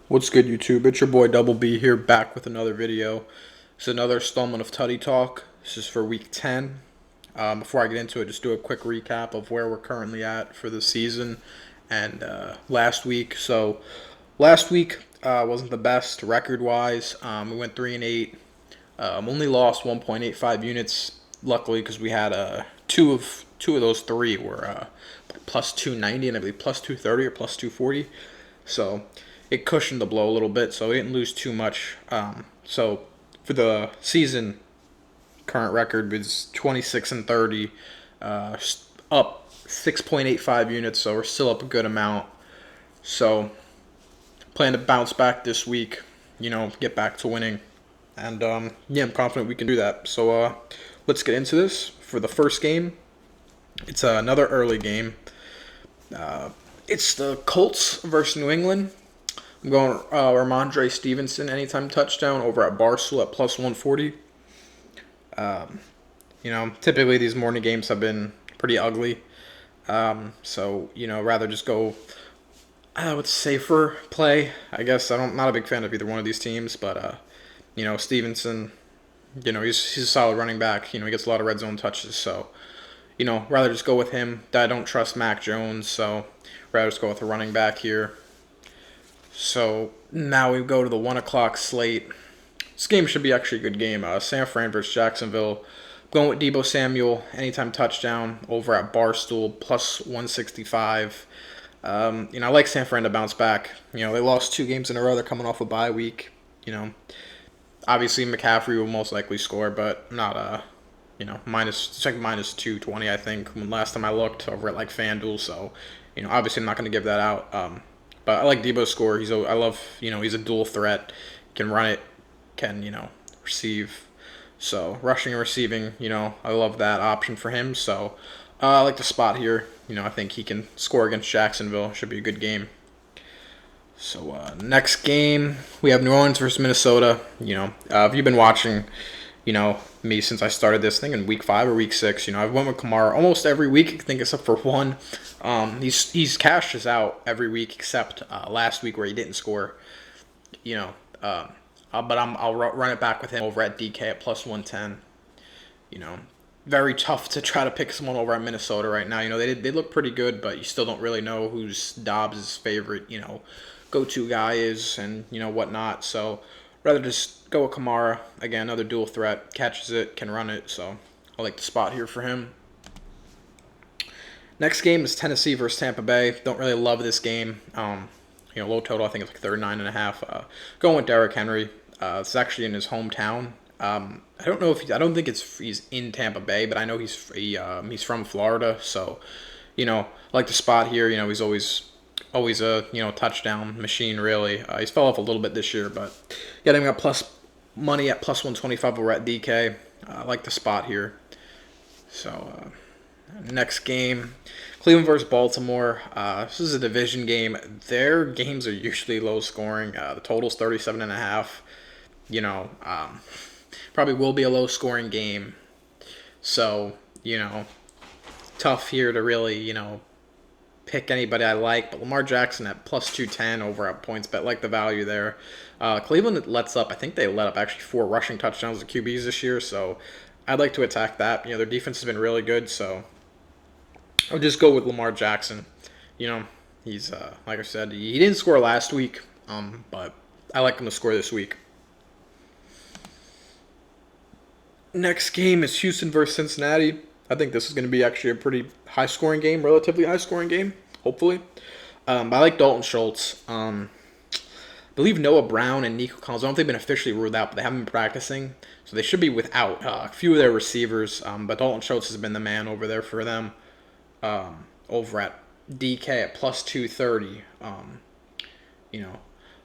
What's good, YouTube? It's your boy Double B here, back with another video. It's another installment of Tuddy Talk. This is for week 10. Before I get into it, just do a quick recap of where we're currently at for the season and last week. So, last week wasn't the best record-wise. We went 3-8. Only lost 1.85 units, luckily, because we had two of those three were plus 290 and I believe plus 230 or plus 240. So it cushioned the blow a little bit, so we didn't lose too much. So for the season, current record is 26-30, up 6.85 units, so we're still up a good amount. So plan to bounce back this week, get back to winning, and yeah, I'm confident we can do that. So let's get into this. For the first game, it's another early game. It's the Colts versus New England. I'm going Ramondre Stevenson anytime touchdown over at Barstool at plus 140. Typically these morning games have been pretty ugly. So rather just go with safer play. I guess I'm not a big fan of either one of these teams, but Stevenson, he's a solid running back. He gets a lot of red zone touches, so rather just go with him. I don't trust Mac Jones, so rather just go with a running back here. So now we go to the 1 o'clock slate. This game should be actually a good game. San Fran versus Jacksonville. Going with Deebo Samuel, anytime touchdown over at Barstool, plus 165. I like San Fran to bounce back. They lost 2 games in a row. They're coming off a bye week. Obviously McCaffrey will most likely score, but not it's like minus 220, I think, when last time I looked over at like FanDuel. So, obviously I'm not going to give that out. But I like Debo's score. I love, he's a dual threat. Can run it, can, receive. So, rushing and receiving, I love that option for him. So, I like the spot here. I think he can score against Jacksonville. Should be a good game. So, next game, we have New Orleans versus Minnesota. If you've been watching, me since I started this thing in week 5 or week 6. I've went with Kamara almost every week, I think except for one. He's cashed us out every week except last week where he didn't score. But I'll run it back with him over at DK at plus 110. Very tough to try to pick someone over at Minnesota right now. They look pretty good, but you still don't really know who's Dobbs' favorite, go-to guy is and, whatnot. So rather just go with Kamara. Again, another dual threat. Catches it, can run it. So I like the spot here for him. Next game is Tennessee versus Tampa Bay. Don't really love this game. Low total, I think it's like 39.5. Going with Derrick Henry. It's actually in his hometown. I don't know if I don't think he's in Tampa Bay, but I know he's from Florida. So, I like the spot here. He's always a touchdown machine. Really, he's fell off a little bit this year, but getting up plus money at plus 125 over at DK. I like the spot here. So next game, Cleveland versus Baltimore. This is a division game. Their games are usually low scoring. The total's 37.5. Probably will be a low scoring game. So tough here to really pick anybody I like, but Lamar Jackson at plus 210 over at PointsBet, like the value there. Cleveland I think they let up actually 4 rushing touchdowns to QBs this year, so I'd like to attack that. Their defense has been really good, so I'll just go with Lamar Jackson. He's, like I said, he didn't score last week, but I like him to score this week. Next game is Houston versus Cincinnati. I think this is going to be actually a pretty high-scoring game, relatively high-scoring game, hopefully. But I like Dalton Schultz. I believe Noah Brown and Nico Collins, I don't think they've been officially ruled out, but they haven't been practicing. So they should be without a few of their receivers. But Dalton Schultz has been the man over there for them. Over at DK at plus 230.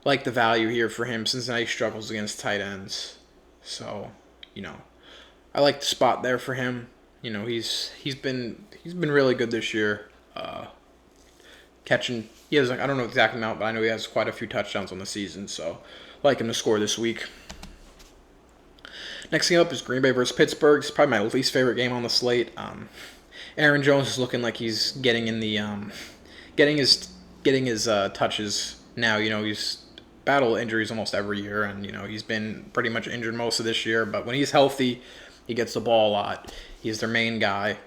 Like the value here for him. Cincinnati struggles against tight ends. So, I like the spot there for him. He's been really good this year. Catching, he has I don't know the exact amount, but I know he has quite a few touchdowns on the season. So I like him to score this week. Next thing up is Green Bay versus Pittsburgh. It's probably my least favorite game on the slate. Aaron Jones is looking like he's getting in the getting his touches now. He's battle injuries almost every year, and he's been pretty much injured most of this year. But when he's healthy, he gets the ball a lot. He's their main guy.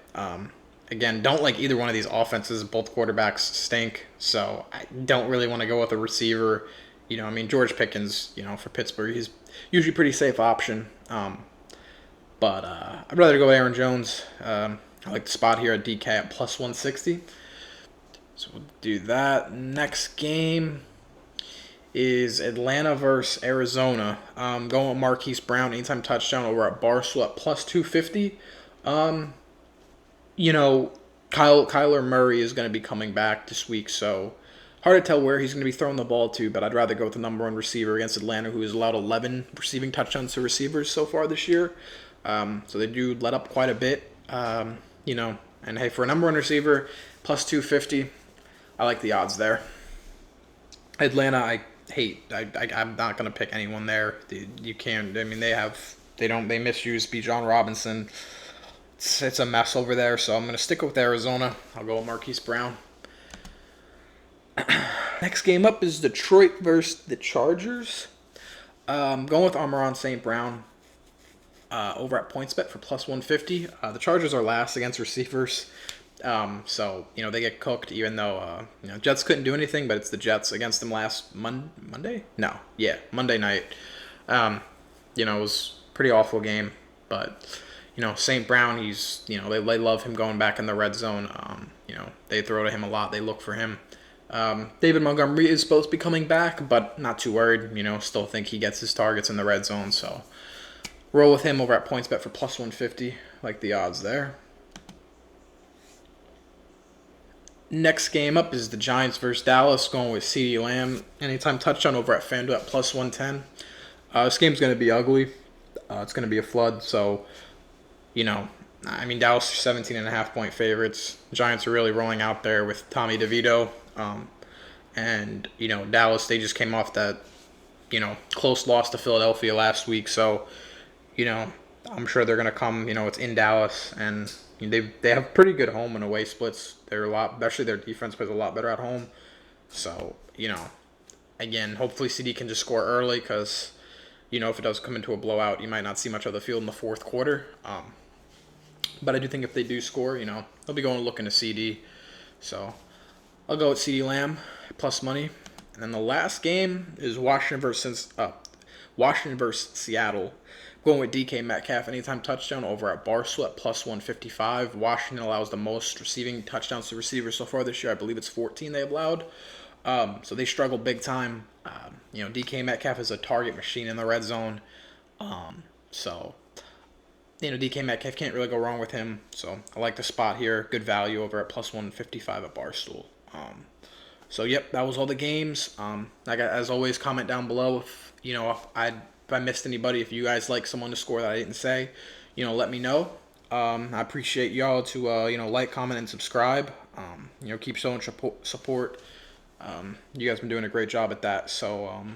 Again, don't like either one of these offenses. Both quarterbacks stink, so I don't really want to go with a receiver. I mean, George Pickens, for Pittsburgh, he's usually a pretty safe option. But I'd rather go with Aaron Jones. I like the spot here at DK at plus 160. So we'll do that. Next game is Atlanta versus Arizona. Going with Marquise Brown, anytime touchdown over at Barstool at plus 250. Kyler Murray is going to be coming back this week, so hard to tell where he's going to be throwing the ball to, but I'd rather go with the number one receiver against Atlanta, who has allowed 11 receiving touchdowns to receivers so far this year. So they do let up quite a bit, and hey, for a number one receiver, plus 250, I like the odds there. Atlanta, I hate. I'm not going to pick anyone there. You can't. I mean, they misuse Bijan Robinson. It's a mess over there, so I'm going to stick with Arizona. I'll go with Marquise Brown. Next game up is Detroit versus the Chargers. Going with Amon-Ra St. Brown over at PointsBet for plus 150. The Chargers are last against receivers, so they get cooked. Even though Jets couldn't do anything, but it's the Jets against them last Monday. No, yeah, Monday night. It was a pretty awful game, but. St. Brown, they love him going back in the red zone. They throw to him a lot. They look for him. David Montgomery is supposed to be coming back, but not too worried. Still think he gets his targets in the red zone. So roll with him over at PointsBet for plus 150. Like the odds there. Next game up is the Giants versus Dallas, going with CeeDee Lamb. Anytime touchdown over at FanDuel at plus 110. This game's going to be ugly. It's going to be a flood, so... Dallas are 17.5-point favorites. Giants are really rolling out there with Tommy DeVito. And Dallas, they just came off that, close loss to Philadelphia last week. So, I'm sure they're going to come, it's in Dallas. And they have pretty good home and away splits. Especially their defense plays a lot better at home. So, again, hopefully CD can just score early because, if it does come into a blowout, you might not see much of the field in the fourth quarter. But I do think if they do score, they'll be going looking to CD. So I'll go with CeeDee Lamb plus money. And then the last game is Washington versus Seattle. Going with DK Metcalf anytime touchdown over at Barstool at plus 155. Washington allows the most receiving touchdowns to receivers so far this year. I believe it's 14 they've allowed. So they struggle big time. DK Metcalf is a target machine in the red zone. DK Metcalf can't really go wrong with him. So I like the spot here. Good value over at plus 155 at Barstool. Yep, that was all the games. As always, comment down below if I missed anybody. If you guys like someone to score that I didn't say, let me know. I appreciate y'all to like, comment, and subscribe. Keep showing support. You guys been doing a great job at that. So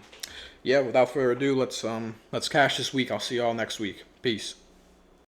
yeah, without further ado, let's cash this week. I'll see y'all next week. Peace.